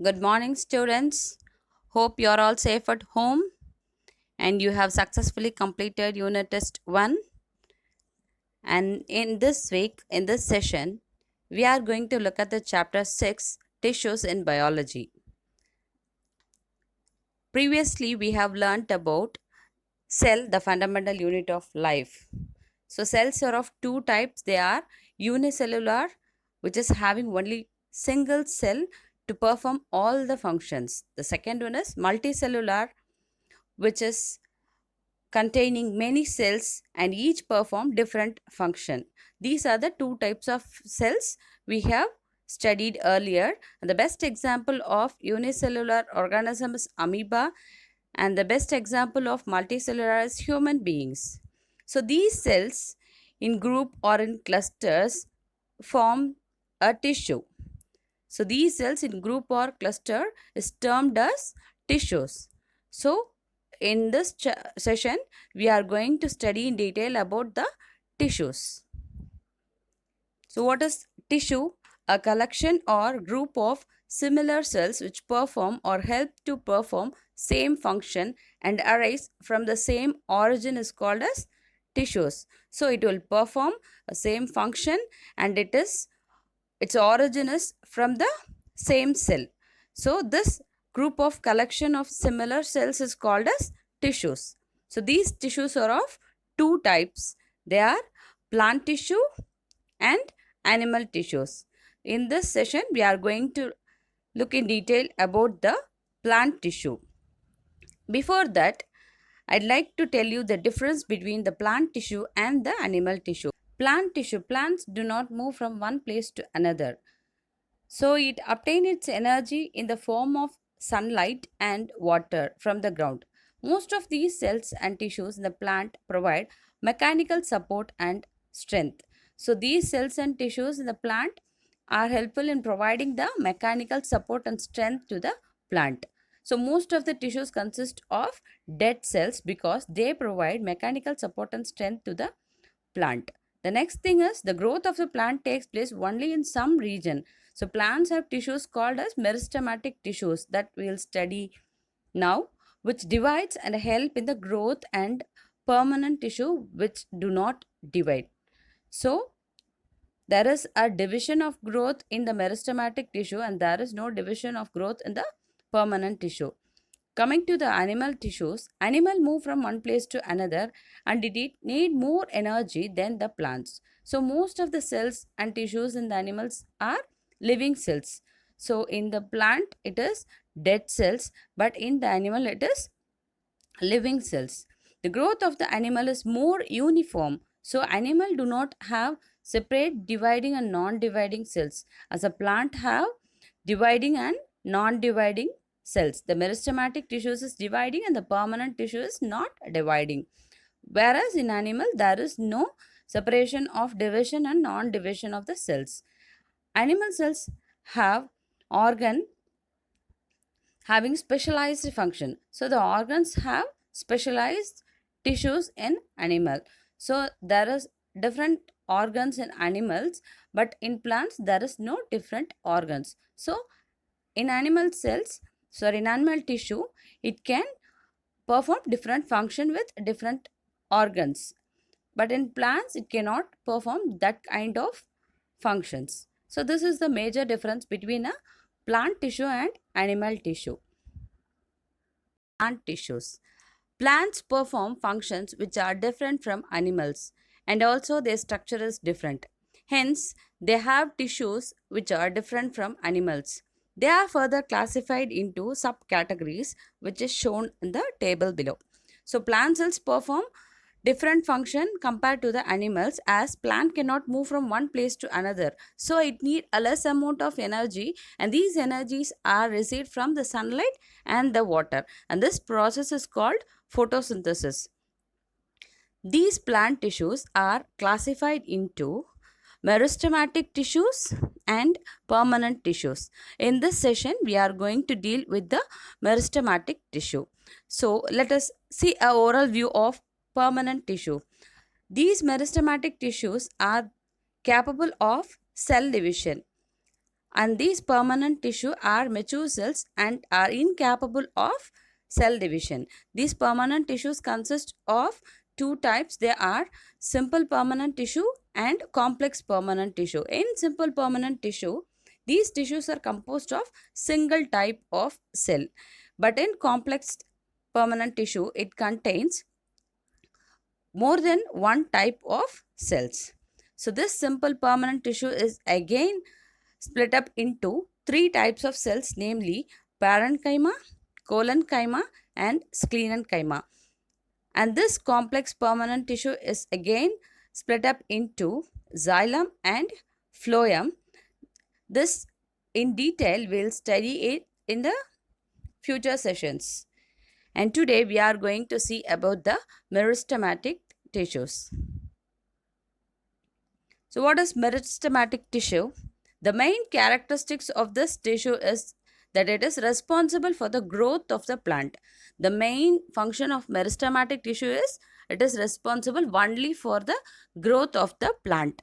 Good morning, students. Hope you are all safe at home and you have successfully completed Unit Test 1. And in this week, in this session, we are going to look at the chapter 6 Tissues in Biology. Previously, we have learnt about cell, the fundamental unit of life. So, cells are of two types. They are unicellular, which is having only single cell to perform all the functions. The second one is multicellular, which is containing many cells and each perform different function. These are the two types of cells we have studied earlier. And the best example of unicellular organism is amoeba, and the best example of multicellular is human beings. So these cells in group or in clusters form a tissue. So these cells in group or cluster is termed as tissues. So in this session, we are going to study in detail about the tissues. So what is tissue? A collection or group of similar cells which perform or help to perform same function and arise from the same origin is called as tissues. So it will perform a same function and its origin is from the same cell. So this group of collection of similar cells is called as tissues. So these tissues are of two types. They are plant tissue and animal tissues. In this session, we are going to look in detail about the plant tissue. Before that, I'd like to tell you the difference between the plant tissue and the animal tissue. Plant tissue, plants do not move from one place to another. So it obtains its energy in the form of sunlight and water from the ground. Most of these cells and tissues in the plant provide mechanical support and strength. So these cells and tissues in the plant are helpful in providing the mechanical support and strength to the plant. So most of the tissues consist of dead cells because they provide mechanical support and strength to the plant. The next thing is the growth of the plant takes place only in some region. So plants have tissues called as meristematic tissues that we'll study now, which divides and help in the growth, and permanent tissue which do not divide. So there is a division of growth in the meristematic tissue and there is no division of growth in the permanent tissue. Coming to the animal tissues, animal move from one place to another and it need more energy than the plants. So most of the cells and tissues in the animals are living cells. So in the plant it is dead cells, but in the animal it is living cells. The growth of the animal is more uniform. So animal do not have separate dividing and non-dividing cells as a plant have dividing and non-dividing cells. The meristematic tissues is dividing and the permanent tissue is not dividing. Whereas in animal there is no separation of division and non-division of the cells. Animal cells have organ having specialized function. So the organs have specialized tissues in animal. So there is different organs in animals, but in plants there is no different organs. So in animal cells, sorry, in animal tissue, it can perform different function with different organs. But in plants, it cannot perform that kind of functions. So this is the major difference between a plant tissue and animal tissue. Plant tissues. Plants perform functions which are different from animals and also their structure is different. Hence, they have tissues which are different from animals. They are further classified into subcategories which is shown in the table below. So, plant cells perform different function compared to the animals as plant cannot move from one place to another, so it need a less amount of energy, and these energies are received from the sunlight and the water, and this process is called photosynthesis. These plant tissues are classified into meristematic tissues and permanent tissues. In this session, we are going to deal with the meristematic tissue. So, let us see a oral view of permanent tissue. These meristematic tissues are capable of cell division. And these permanent tissue are mature cells and are incapable of cell division. These permanent tissues consist of two types. They are simple permanent tissue and complex permanent tissue. In simple permanent tissue, these tissues are composed of single type of cell, but in complex permanent tissue it contains more than one type of cells. So this simple permanent tissue is again split up into three types of cells, namely parenchyma, collenchyma, and sclerenchyma. And this complex permanent tissue is again split up into xylem and phloem. This in detail we'll study it in the future sessions. And today we are going to see about the meristematic tissues. So what is meristematic tissue? The main characteristics of this tissue is that it is responsible for the growth of the plant. The main function of meristematic tissue is it is responsible only for the growth of the plant.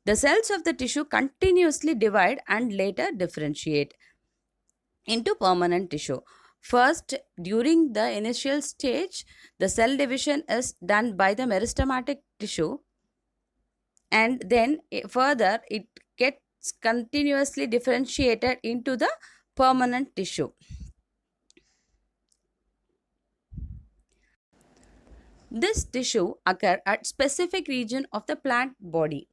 The cells of the tissue continuously divide and later differentiate into permanent tissue. First, during the initial stage, the cell division is done by the meristematic tissue, and then further it gets continuously differentiated into the permanent tissue. This tissue occur at specific region of the plant body.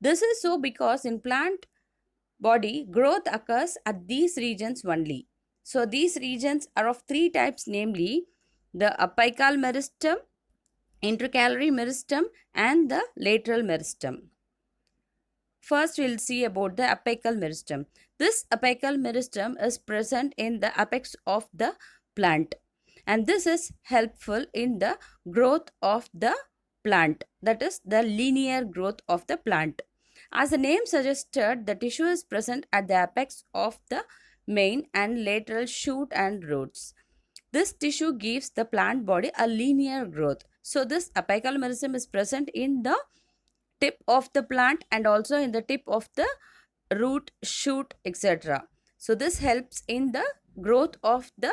This is so because in plant body growth occurs at these regions only. So these regions are of three types, namely the apical meristem, intercalary meristem, and the lateral meristem. First, we'll see about the apical meristem. This apical meristem is present in the apex of the plant, and this is helpful in the growth of the plant, that is the linear growth of the plant. As the name suggested, the tissue is present at the apex of the main and lateral shoot and roots. This tissue gives the plant body a linear growth. So this apical meristem is present in the tip of the plant and also in the tip of the root, shoot, etc. So this helps in the growth of the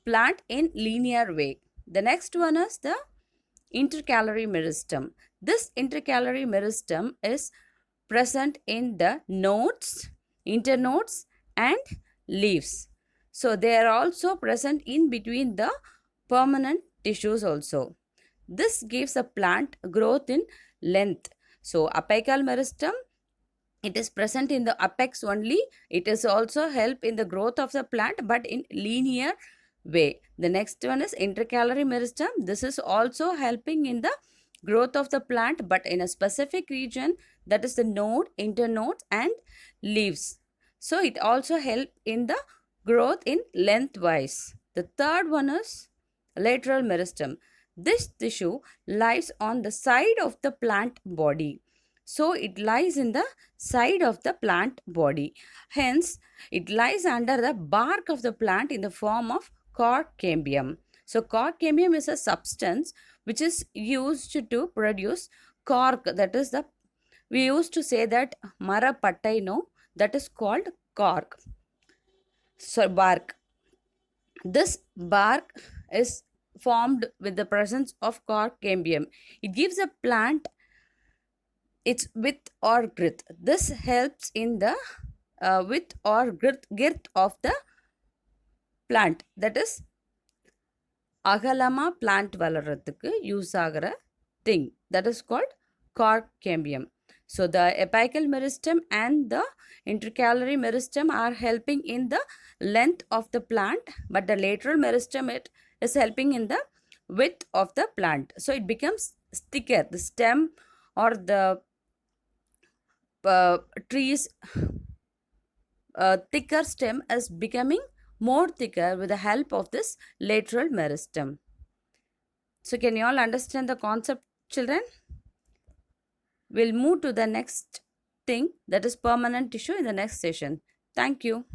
plant in linear way. The next one is the intercalary meristem. This intercalary meristem is present in the nodes, internodes, and leaves. So they are also present in between the permanent tissues also. This gives a plant growth in length. So apical meristem, it is present in the apex only. It is also help in the growth of the plant but in linear way. The next one is intercalary meristem. This is also helping in the growth of the plant but in a specific region, that is the node, internodes, and leaves. So it also help in the growth in lengthwise. The third one is lateral meristem. This tissue lies on the side of the plant body. So it lies in the side of the plant body. Hence, it lies under the bark of the plant in the form of cork cambium. So cork cambium is a substance which is used to produce cork. That is the, we used to say that mara pattai, no, that is called cork. So bark. This bark is formed with the presence of cork cambium. It gives a plant its width or girth. This helps in the width or girth of the plant. That is அகலமா plant வளர்றதுக்கு use ஆகிற thing, that is called cork cambium. So the apical meristem and the intercalary meristem are helping in the length of the plant, but the lateral meristem it is helping in the width of the plant. So it becomes thicker. The stem or the trees thicker stem is becoming more thicker with the help of this lateral meristem. So can you all understand the concept, children? We'll move to the next thing, that is permanent tissue, in the next session. Thank you.